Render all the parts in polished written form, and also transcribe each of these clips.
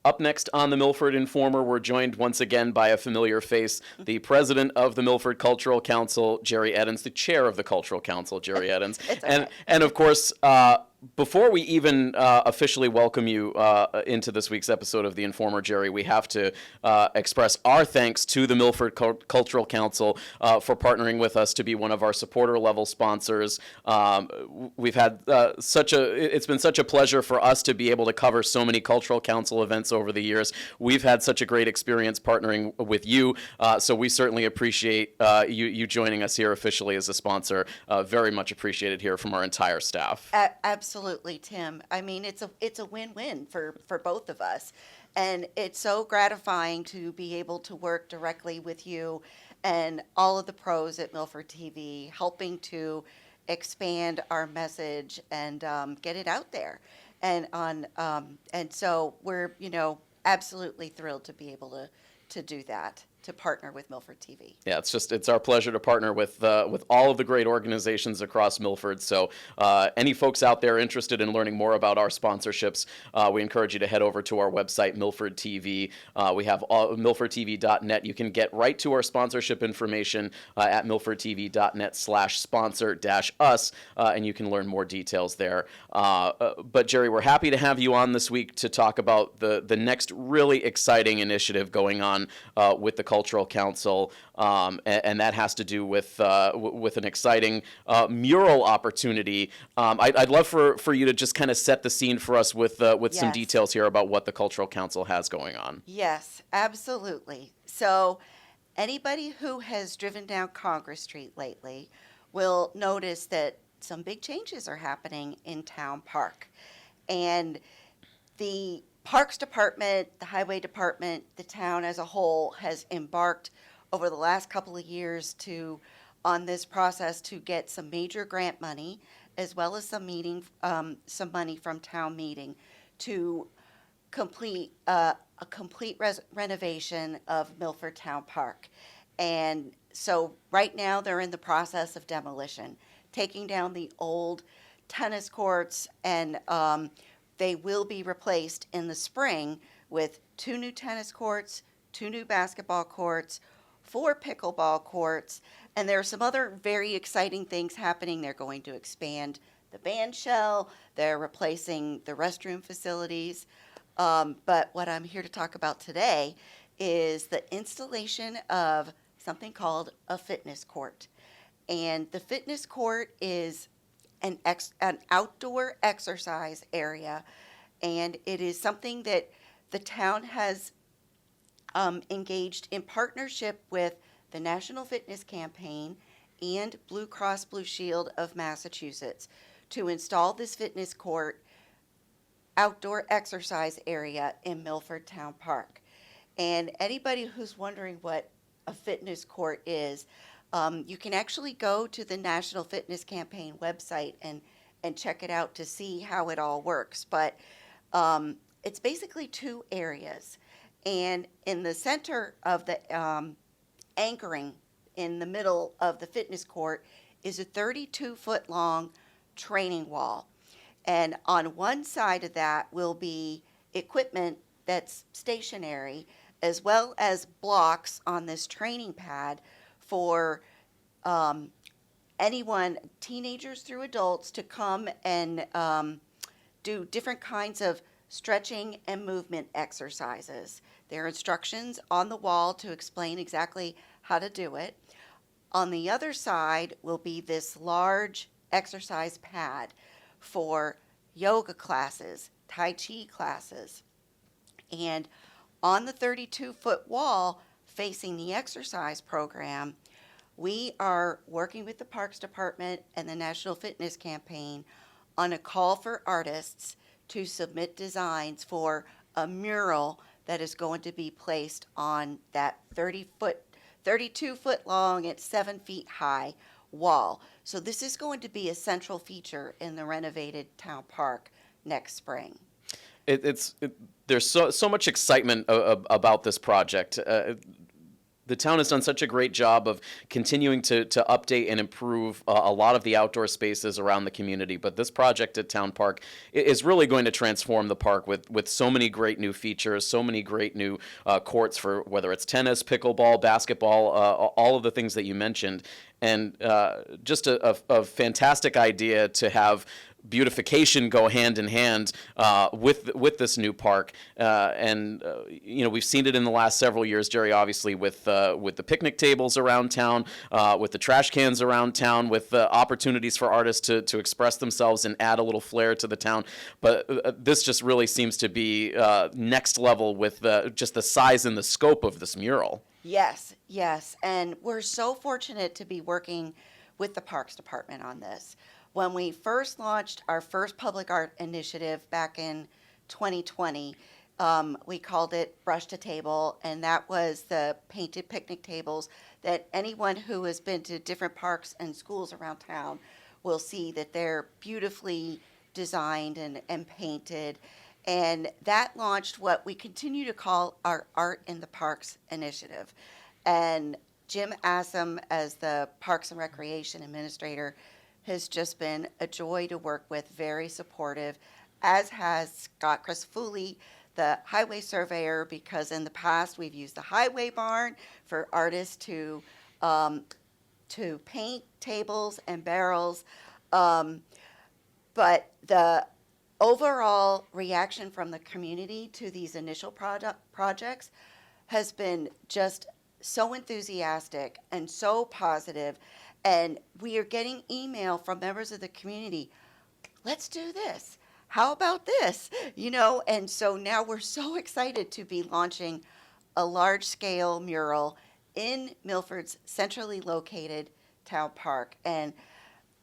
Up next on the Milford Informer, we're joined once again by a familiar face, the president of the Milford Cultural Council, Jerry Eddins, the chair of the Cultural Council, Jerry Eddins. It's okay. And of course, before we even officially welcome you into this week's episode of The Informer, Jerry, we have to express our thanks to the Milford Cultural Council for partnering with us to be one of our supporter-level sponsors. We've had it's been such a pleasure for us to be able to cover so many Cultural Council events over the years. We've had such a great experience partnering with you, so we certainly appreciate you joining us here officially as a sponsor. Very much appreciated here from our entire staff. Absolutely, Tim. I mean, it's a win-win for both of us. And it's so gratifying to be able to work directly with you and all of the pros at Milford TV, helping to expand our message and get it out there. And so we're, absolutely thrilled to be able to do that, to partner with Milford TV. Yeah, it's our pleasure to partner with all of the great organizations across Milford. So any folks out there interested in learning more about our sponsorships, we encourage you to head over to our website, Milford TV. We have milfordtv.net. You can get right to our sponsorship information at milfordtv.net/sponsor-us, and you can learn more details there. But Jerry, we're happy to have you on this week to talk about the next really exciting initiative going on with the Cultural Council, and that has to do with an exciting mural opportunity. I'd love for you to just kind of set the scene for us with some Yes. details here about what the Cultural Council has going on. Yes, absolutely. So anybody who has driven down Congress Street lately will notice that some big changes are happening in Town Park. And the Parks Department, the Highway Department, the town as a whole has embarked over the last couple of years on this process to get some major grant money, as well as some money from town meeting to complete a complete renovation of Milford Town Park. And so right now they're in the process of demolition, taking down the old tennis courts, and they will be replaced in the spring with 2 new tennis courts, 2 new basketball courts, 4 pickleball courts, and there are some other very exciting things happening. They're going to expand the band shell, they're replacing the restroom facilities, but what I'm here to talk about today is the installation of something called a fitness court. And the fitness court is an outdoor exercise area, and it is something that the town has engaged in partnership with the National Fitness Campaign and Blue Cross Blue Shield of Massachusetts to install this fitness court outdoor exercise area in Milford Town Park. And anybody who's wondering what a fitness court is, you can actually go to the National Fitness Campaign website and check it out to see how it all works. But it's basically 2 areas. And in the center of the anchoring in the middle of the fitness court is a 32-foot long training wall. And on one side of that will be equipment that's stationary, as well as blocks on this training pad for anyone, teenagers through adults, to come and do different kinds of stretching and movement exercises. There are instructions on the wall to explain exactly how to do it. On the other side will be this large exercise pad for yoga classes, Tai Chi classes. And on the 32-foot wall facing the exercise program, we are working with the Parks Department and the National Fitness Campaign on a call for artists to submit designs for a mural that is going to be placed on that 32-foot long and 7 feet high wall. So this is going to be a central feature in the renovated town park next spring. There's so much excitement about this project. the town has done such a great job of continuing to update and improve a lot of the outdoor spaces around the community. But this project at Town Park is really going to transform the park with so many great new features, so many great new courts for whether it's tennis, pickleball, basketball, all of the things that you mentioned. And just a fantastic idea to have beautification go hand in hand with this new park, and we've seen it in the last several years, Jerry. Obviously, with the picnic tables around town, with the trash cans around town, with opportunities for artists to express themselves and add a little flair to the town. But this just really seems to be next level with just the size and the scope of this mural. Yes, yes. And we're so fortunate to be working with the Parks Department on this. When we first launched our first public art initiative back in 2020, we called it Brush to Table, and that was the painted picnic tables that anyone who has been to different parks and schools around town will see that they're beautifully designed and painted. And that launched what we continue to call our Art in the Parks initiative. And Jim Assam, as the Parks and Recreation Administrator, has just been a joy to work with, very supportive, as has Scott Crisfulli, the highway surveyor, because in the past we've used the highway barn for artists to paint tables and barrels. But the overall reaction from the community to these initial projects has been just so enthusiastic and so positive. And we are getting email from members of the community, let's do this. How about this? And so now we're so excited to be launching a large scale mural in Milford's centrally located town park. And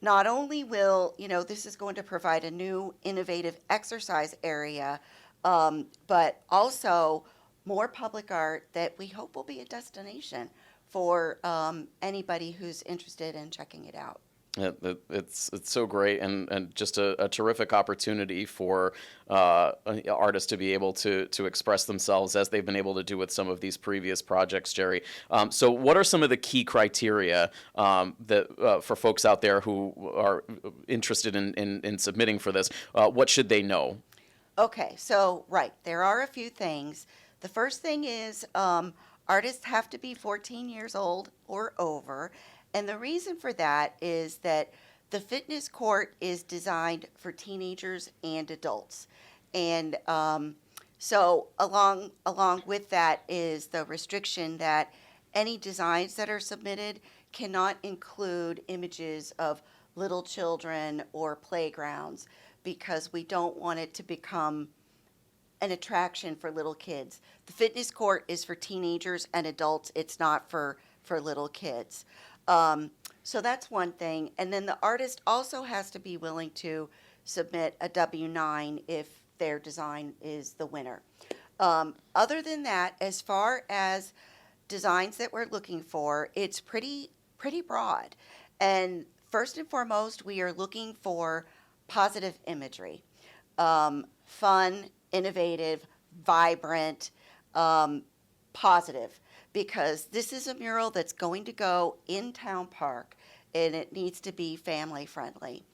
not only will, this is going to provide a new innovative exercise area, but also more public art that we hope will be a destination for anybody who's interested in checking it out. It's so great, and just a terrific opportunity for artists to be able to express themselves as they've been able to do with some of these previous projects, Jerry. So what are some of the key criteria that for folks out there who are interested in submitting for this? What should they know? Okay, so right, there are a few things. The first thing is artists have to be 14 years old or over. And the reason for that is that the fitness court is designed for teenagers and adults. And so along with that is the restriction that any designs that are submitted cannot include images of little children or playgrounds, because we don't want it to become an attraction for little kids. The fitness court is for teenagers and adults. It's not for little kids. So that's one thing. And then the artist also has to be willing to submit a W-9 if their design is the winner. Other than that, as far as designs that we're looking for, it's pretty broad. And first and foremost, we are looking for positive imagery, fun, innovative, vibrant, positive, because this is a mural that's going to go in Town Park, and it needs to be family friendly.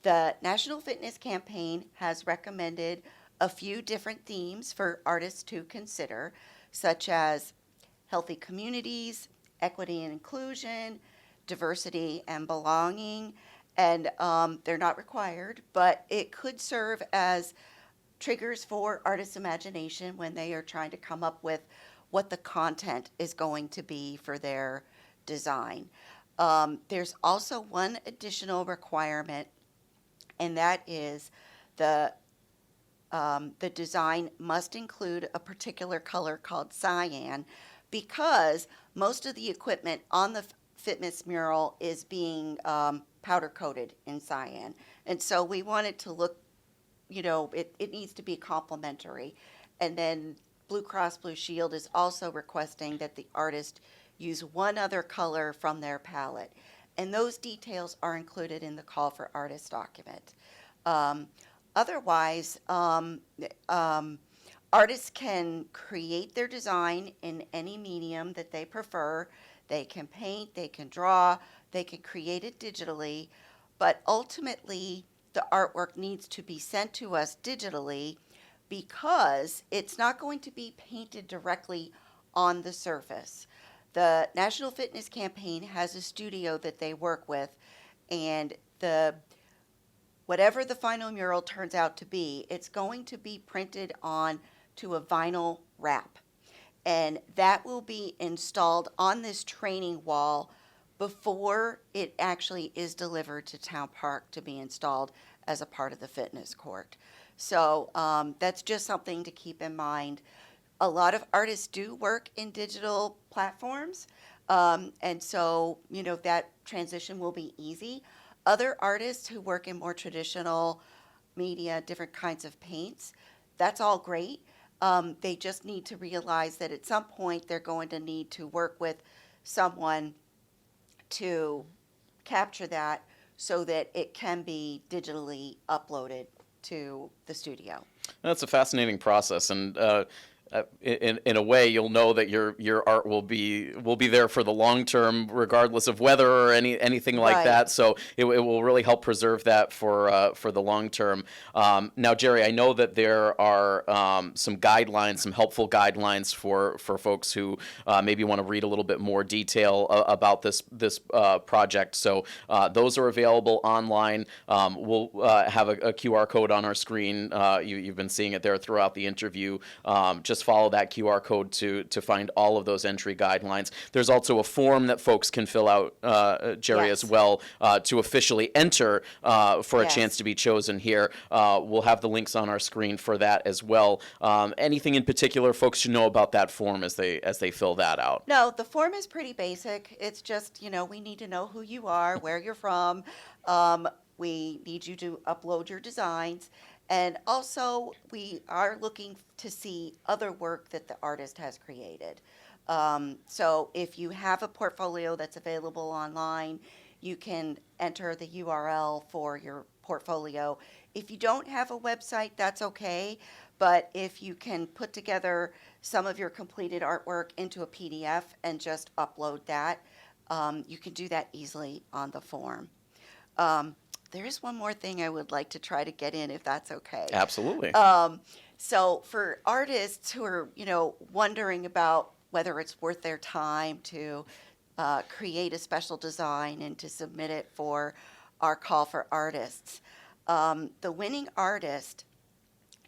The National Fitness Campaign has recommended a few different themes for artists to consider, such as healthy communities, equity and inclusion, diversity and belonging, and they're not required, but it could serve as triggers for artists' imagination when they are trying to come up with what the content is going to be for their design. There's also one additional requirement, and that is the design must include a particular color called cyan, because most of the equipment on the fitness mural is being powder coated in cyan. And so we want it to look, it needs to be complementary. And then Blue Cross Blue Shield is also requesting that the artist use one other color from their palette. And those details are included in the call for artists document. Otherwise, Artists can create their design in any medium that they prefer. They can paint, they can draw, they can create it digitally, but ultimately the artwork needs to be sent to us digitally because it's not going to be painted directly on the surface. The National Fitness Campaign has a studio that they work with, and the whatever the final mural turns out to be, it's going to be printed on to a vinyl wrap. And that will be installed on this training wall before it actually is delivered to Town Park to be installed as a part of the fitness court. So that's just something to keep in mind. A lot of artists do work in digital platforms, and so that transition will be easy. Other artists who work in more traditional media, different kinds of paints, that's all great. They just need to realize that at some point they're going to need to work with someone to capture that so that it can be digitally uploaded to the studio. That's a fascinating process, and in a way, you'll know that your art will be there for the long term, regardless of weather or anything like Right. that. So it will really help preserve that for the long term. Now, Jerry, I know that there are some guidelines, some helpful guidelines for folks who maybe want to read a little bit more detail about this project. So those are available online. We'll have a QR code on our screen. You've been seeing it there throughout the interview. Just follow that QR code to find all of those entry guidelines. There's also a form that folks can fill out, Jerry, Yes. as well, to officially enter for a Yes. chance to be chosen here. We'll have the links on our screen for that as well. Anything in particular folks should know about that form as they fill that out? No, the form is pretty basic. It's just, we need to know who you are, where you're from. We need you to upload your designs. And also, we are looking to see other work that the artist has created. So if you have a portfolio that's available online, you can enter the URL for your portfolio. If you don't have a website, that's okay. But if you can put together some of your completed artwork into a PDF and just upload that, you can do that easily on the form. There is one more thing I would like to try to get in, if that's okay. Absolutely. So for artists who are, wondering about whether it's worth their time to create a special design and to submit it for our call for artists, the winning artist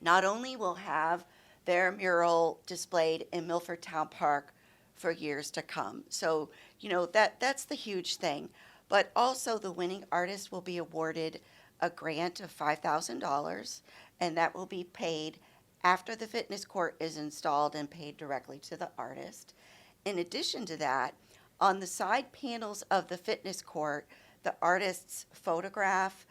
not only will have their mural displayed in Milford Town Park for years to come. So, that's the huge thing. But also the winning artist will be awarded a grant of $5,000, and that will be paid after the fitness court is installed and paid directly to the artist. In addition to that, on the side panels of the fitness court, the artist's photograph,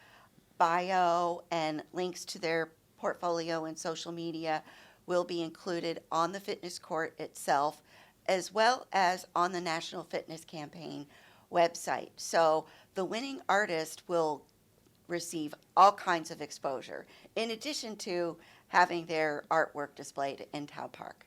bio, and links to their portfolio and social media will be included on the fitness court itself, as well as on the National Fitness Campaign website. So the winning artist will receive all kinds of exposure, in addition to having their artwork displayed in Town Park.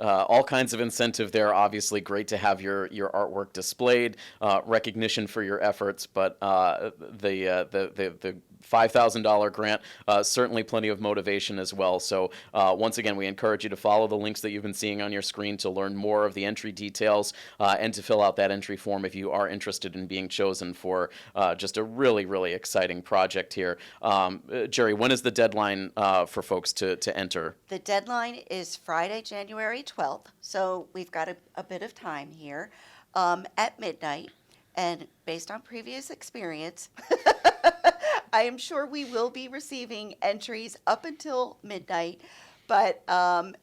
All kinds of incentive there. Obviously, great to have your artwork displayed, recognition for your efforts, but the $5,000 grant, certainly plenty of motivation as well. So once again, we encourage you to follow the links that you've been seeing on your screen to learn more of the entry details and to fill out that entry form if you are interested in being chosen for just a really, really exciting project here. Jerry, when is the deadline for folks to enter? The deadline is Friday, January 12th, so we've got a bit of time here at midnight. And based on previous experience, I am sure we will be receiving entries up until midnight. But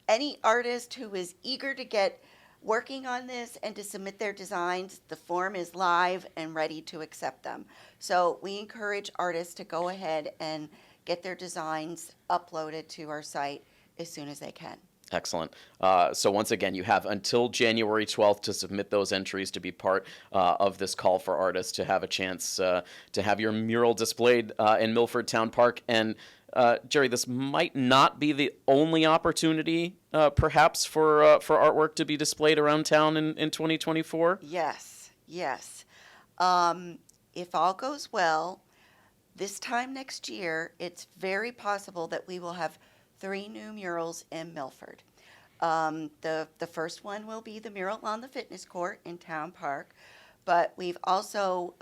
any artist who is eager to get working on this and to submit their designs, the form is live and ready to accept them. So we encourage artists to go ahead and get their designs uploaded to our site as soon as they can. Excellent. So once again, you have until January 12th to submit those entries to be part of this call for artists to have a chance to have your mural displayed in Milford Town Park. And Jerry, this might not be the only opportunity, perhaps, for artwork to be displayed around town in 2024. Yes, yes. If all goes well, this time next year, it's very possible that we will have 3 new murals in Milford. The first one will be the mural on the fitness court in Town Park, but we've also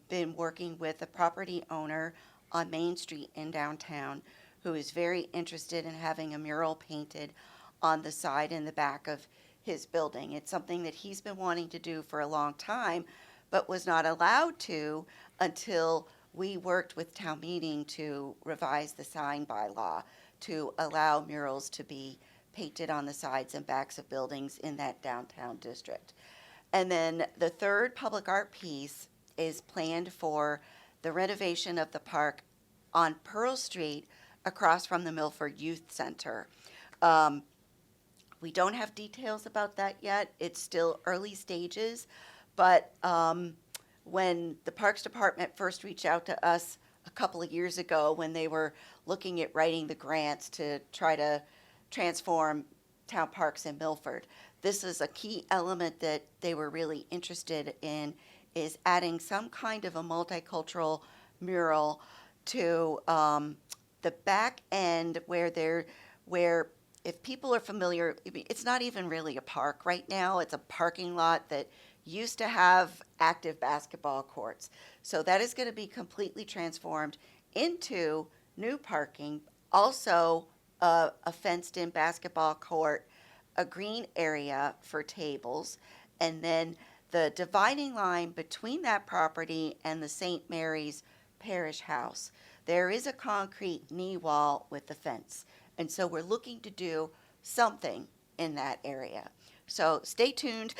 been working with a property owner on Main Street in downtown who is very interested in having a mural painted on the side and the back of his building. It's something that he's been wanting to do for a long time, but was not allowed to until we worked with town meeting to revise the sign bylaw to allow murals to be painted on the sides and backs of buildings in that downtown district. And then the third public art piece is planned for the renovation of the park on Pearl Street across from the Milford Youth Center. We don't have details about that yet. It's still early stages, but when the Parks Department first reached out to us a couple of years ago when they were looking at writing the grants to try to transform town parks in Milford, this is a key element that they were really interested in, is adding some kind of a multicultural mural to the back end where if people are familiar, it's not even really a park right now. It's a parking lot that used to have active basketball courts. So that is going to be completely transformed into new parking, also a fenced-in basketball court, a green area for tables, and then the dividing line between that property and the St. Mary's Parish House. There is a concrete knee wall with the fence. And so we're looking to do something in that area. So stay tuned.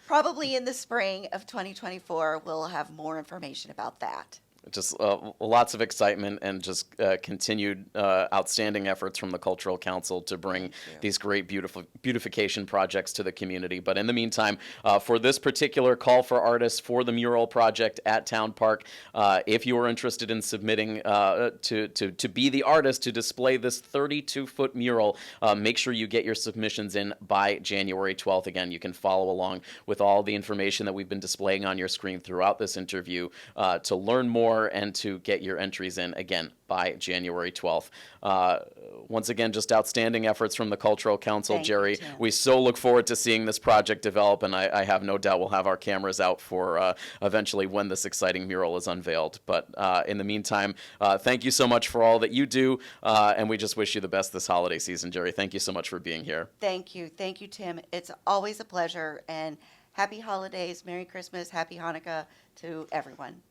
Probably in the spring of 2024, we'll have more information about that. Just lots of excitement and just continued outstanding efforts from the Cultural Council to bring these great beautification projects to the community. But in the meantime, for this particular call for artists for the mural project at Town Park, if you are interested in submitting to be the artist to display this 32-foot mural, make sure you get your submissions in by January 12th. Again, you can follow along with all the information that we've been displaying on your screen throughout this interview to learn more and to get your entries in, again, by January 12th. Once again, just outstanding efforts from the Cultural Council, Thank you, Jerry. Tim. We so look forward to seeing this project develop, and I have no doubt we'll have our cameras out for eventually when this exciting mural is unveiled. But in the meantime, thank you so much for all that you do, and we just wish you the best this holiday season, Jerry. Thank you so much for being here. Thank you. Thank you, Tim. It's always a pleasure, and happy holidays, Merry Christmas, Happy Hanukkah to everyone.